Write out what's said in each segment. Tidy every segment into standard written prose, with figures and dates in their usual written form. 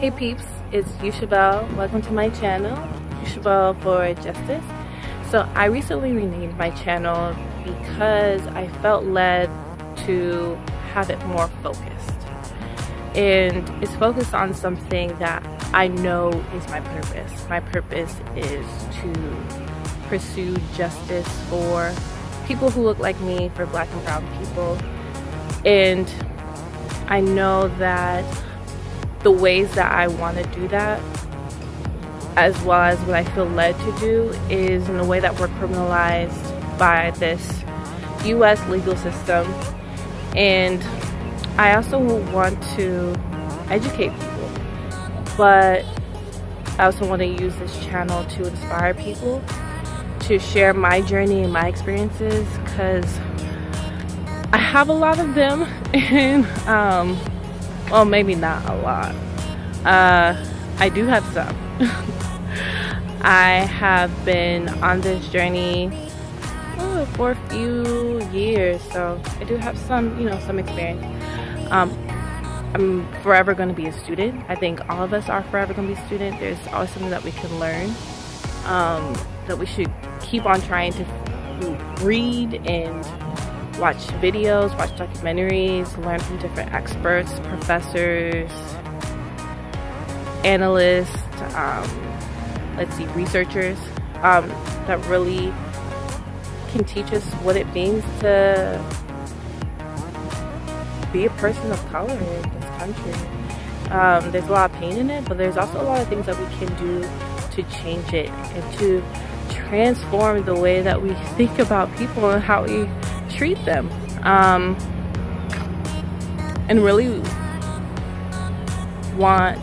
Hey peeps, it's Yushabelle. Welcome to my channel, Yushabelle for Justice. So I recently renamed my channel because I felt led to have it more focused. And it's focused on something that I know is my purpose. My purpose is to pursue justice for people who look like me, for Black and brown people. And I know that the ways that I want to do that, as well as what I feel led to do, is in a way that we're criminalized by this US legal system. And I also want to educate people, but I also want to use this channel to inspire people, to share my journey and my experiences, because I have a lot of them. And well, maybe not a lot. I do have some. I have been on this journey for a few years, so I do have some, some experience. I'm forever going to be a student. I think all of us are forever going to be a student. There's always something that we can learn, that we should keep on trying to read and watch videos, watch documentaries, learn from different experts, professors, analysts, researchers, that really can teach us what it means to be a person of color in this country. There's a lot of pain in it, but there's also a lot of things that we can do to change it and to transform the way that we think about people and how we treat them, and really want,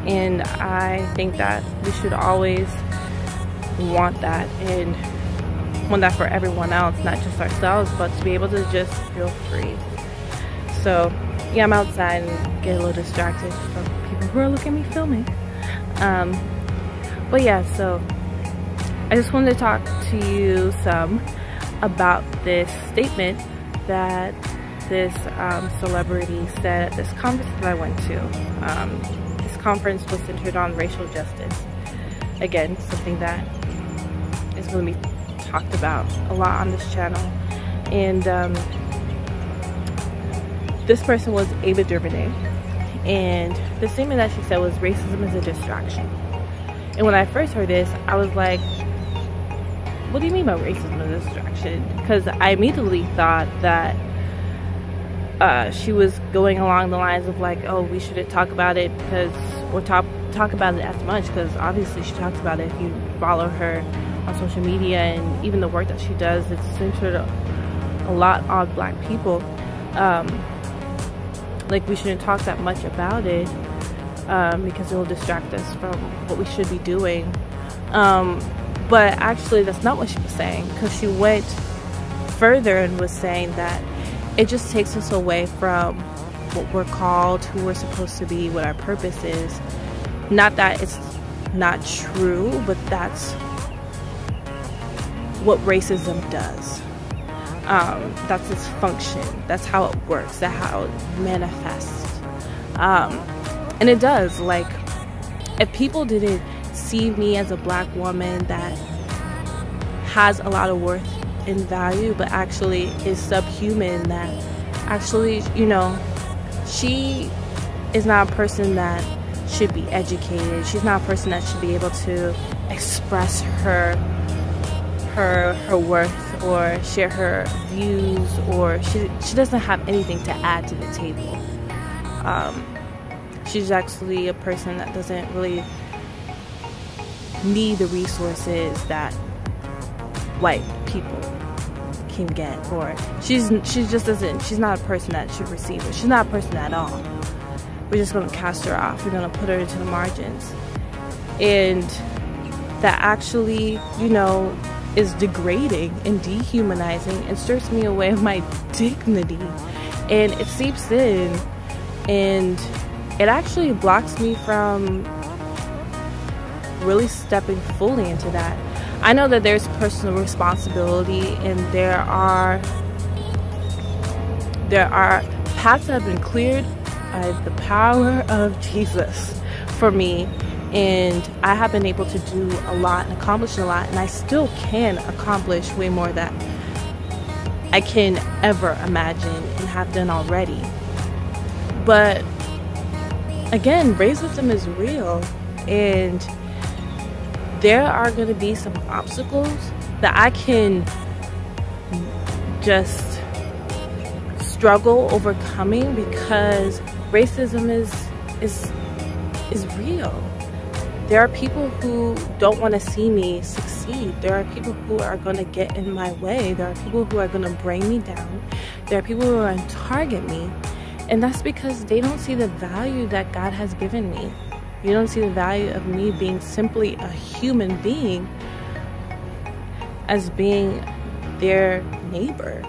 and I think that we should always want that and want that for everyone else, not just ourselves, but to be able to just feel free. So yeah, I'm outside and get a little distracted from people who are looking at me filming, but yeah, so I just wanted to talk to you some about this statement that this celebrity said at this conference that I went to. This conference was centered on racial justice. Again, something that is going to be talked about a lot on this channel. And this person was Ava DuVernay. And the statement that she said was, racism is a distraction. And when I first heard this, I was like, what do you mean by racism is a distraction? Because I immediately thought that she was going along the lines of like, oh, we shouldn't talk about it because, or talk about it as much, because obviously she talks about it. If you follow her on social media and even the work that she does, it's centered a lot on Black people. Like, we shouldn't talk that much about it because it will distract us from what we should be doing. But actually, that's not what she was saying, because she went further and was saying that it just takes us away from what we're called, who we're supposed to be, what our purpose is. Not that it's not true, but that's what racism does. That's its function. That's how it works. That's how it manifests. And it does. Like, if people didn't see me as a Black woman that has a lot of worth and value, but actually is subhuman, that actually, she is not a person that should be educated. She's not a person that should be able to express her worth or share her views, or she doesn't have anything to add to the table. She's actually a person that doesn't really need the resources that white people can get, or she just doesn't, she's not a person that should receive it. She's not a person at all. We're just going to cast her off. We're going to put her into the margins. And that actually, is degrading and dehumanizing and strips me away of my dignity. And it seeps in, and it actually blocks me from really stepping fully into that. I know that there's personal responsibility, and there are paths that have been cleared by the power of Jesus for me, and I have been able to do a lot and accomplish a lot, and I still can accomplish way more than I can ever imagine and have done already. But again, racism is real, and there are going to be some obstacles that I can just struggle overcoming, because racism is real. There are people who don't want to see me succeed. There are people who are going to get in my way. There are people who are going to bring me down. There are people who are going to target me. And that's because they don't see the value that God has given me. You don't see the value of me being simply a human being as being their neighbor.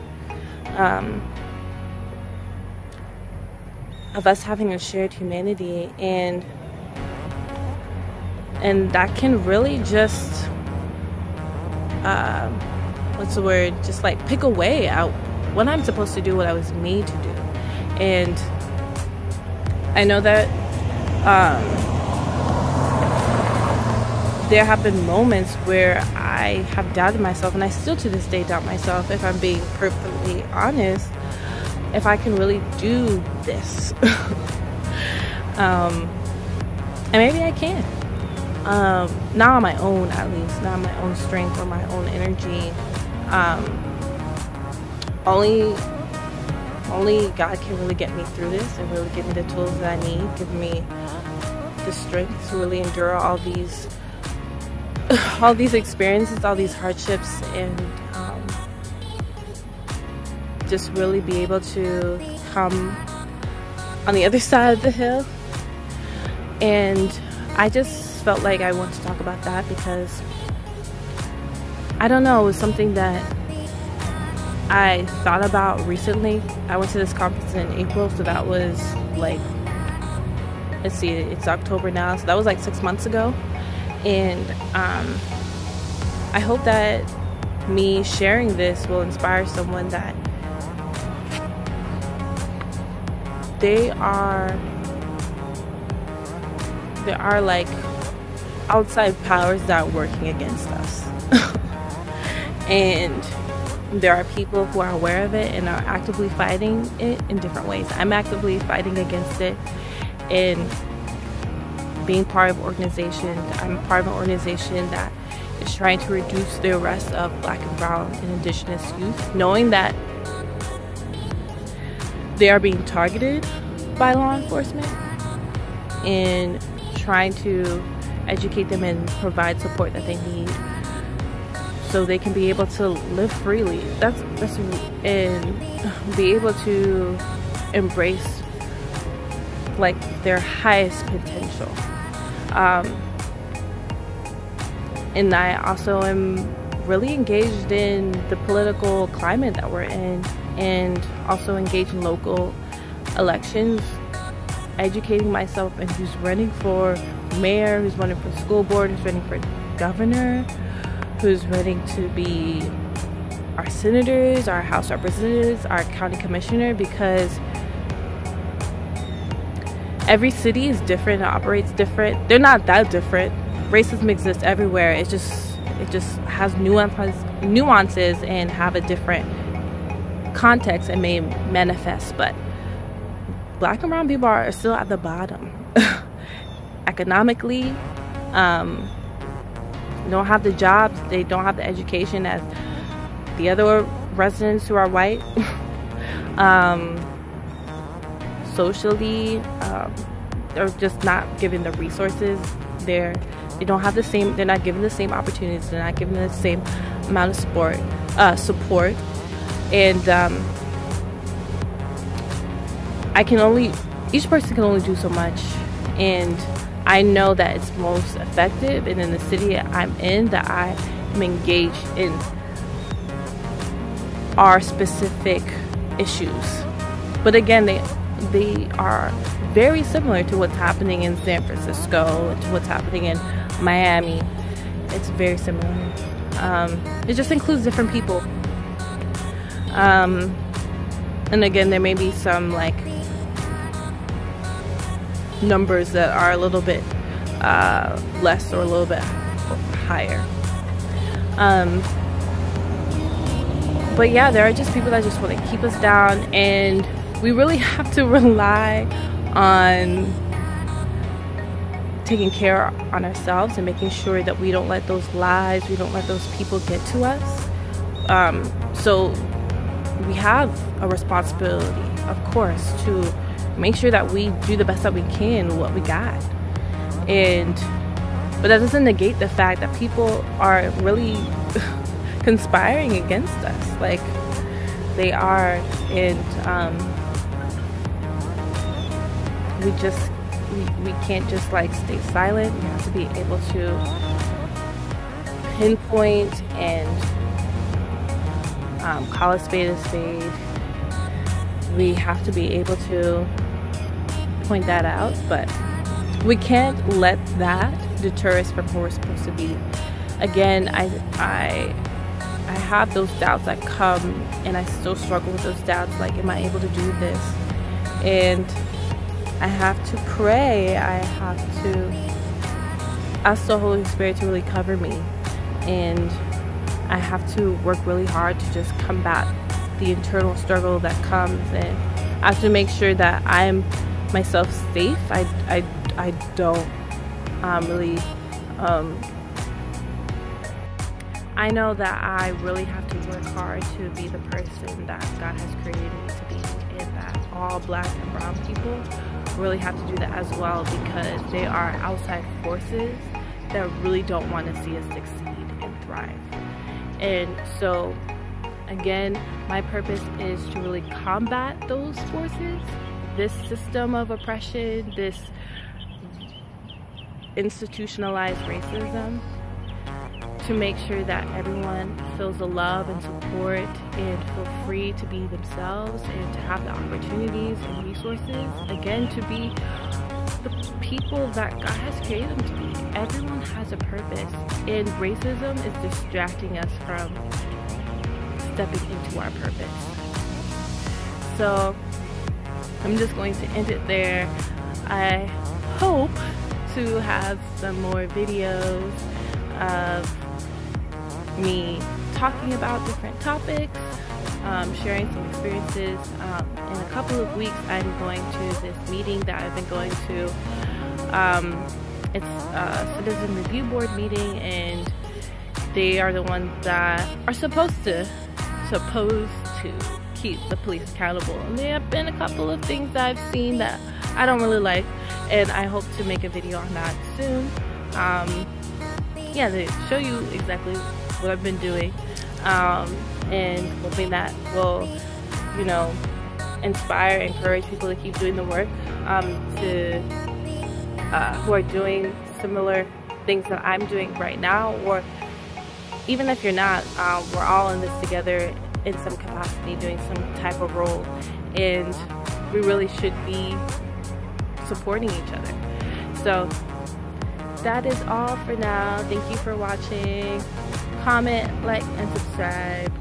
Of us having a shared humanity, and that can really just what's the word, just like pick away at what I'm supposed to do, what I was made to do. And I know that there have been moments where I have doubted myself, and I still to this day doubt myself, if I'm being perfectly honest, if I can really do this. And maybe I can. Not on my own, at least. Not on my own strength or my own energy. Only God can really get me through this and really give me the tools that I need, give me the strength to really endure all these experiences, all these hardships, and just really be able to come on the other side of the hill. And I just felt like I wanted to talk about that because I don't know, it was something that I thought about recently. I went to this conference in April, so that was like, let's see, it's October now, so that was like 6 months ago. And I hope that me sharing this will inspire someone that there are like outside powers that are working against us. And there are people who are aware of it and are actively fighting it in different ways. I'm actively fighting against it and being part of organizations. I'm part of an organization that is trying to reduce the arrest of Black and brown and indigenous youth, knowing that they are being targeted by law enforcement, and trying to educate them and provide support that they need so they can be able to live freely. That's and be able to embrace like their highest potential. And I also am really engaged in the political climate that we're in, and also engaged in local elections, educating myself and who's running for mayor, who's running for school board, who's running for governor, who's running to be our senators, our House representatives, our county commissioner, because every city is different, it operates different. They're not that different. Racism exists everywhere. It just has nuances and have a different context and may manifest. But Black and brown people are still at the bottom. Economically, don't have the jobs, they don't have the education as the other residents who are white. Socially, they're just not given the resources. They don't have the same, they're not given the same opportunities, they're not given the same amount of support. And each person can only do so much, and I know that it's most effective, and in the city I'm in, that I am engaged in our specific issues. But again, they are very similar to what's happening in San Francisco, to what's happening in Miami. It's very similar. It just includes different people. And again, there may be some like numbers that are a little bit less or a little bit higher. But yeah, there are just people that just want to keep us down, and we really have to rely on taking care on ourselves and making sure that we don't let those lies, we don't let those people get to us. So we have a responsibility, of course, to make sure that we do the best that we can with what we got. But that doesn't negate the fact that people are really conspiring against us, like they are. And we can't just like stay silent. We have to be able to pinpoint and call a spade a spade. We have to be able to point that out, but we can't let that deter us from who we're supposed to be. Again, I have those doubts that come, and I still struggle with those doubts, like, am I able to do this? And I have to pray. I have to ask the Holy Spirit to really cover me, and I have to work really hard to just combat the internal struggle that comes, and I have to make sure that I'm myself safe. I don't really I know that I really have to work hard to be the person that God has created me to be, and that all Black and brown people really have to do that as well, because they are outside forces that really don't want to see us succeed and thrive. And so again, my purpose is to really combat those forces, this system of oppression, this institutionalized racism, to make sure that everyone feels the love and support and feel free to be themselves and to have the opportunities and resources, again, to be the people that God has created them to be. Everyone has a purpose, and racism is distracting us from stepping into our purpose. So I'm just going to end it there. I hope to have some more videos of me talking about different topics, sharing some experiences. In a couple of weeks, I'm going to this meeting that I've been going to. It's a citizen review board meeting, and they are the ones that are supposed to keep the police accountable. And there have been a couple of things that I've seen that I don't really like, and I hope to make a video on that soon. Yeah, to show you exactly what I've been doing, and hoping that will, you know, inspire, encourage people to keep doing the work, who are doing similar things that I'm doing right now, or even if you're not, we're all in this together in some capacity, doing some type of role, and we really should be supporting each other. So that is all for now. Thank you for watching. Comment, like, and subscribe.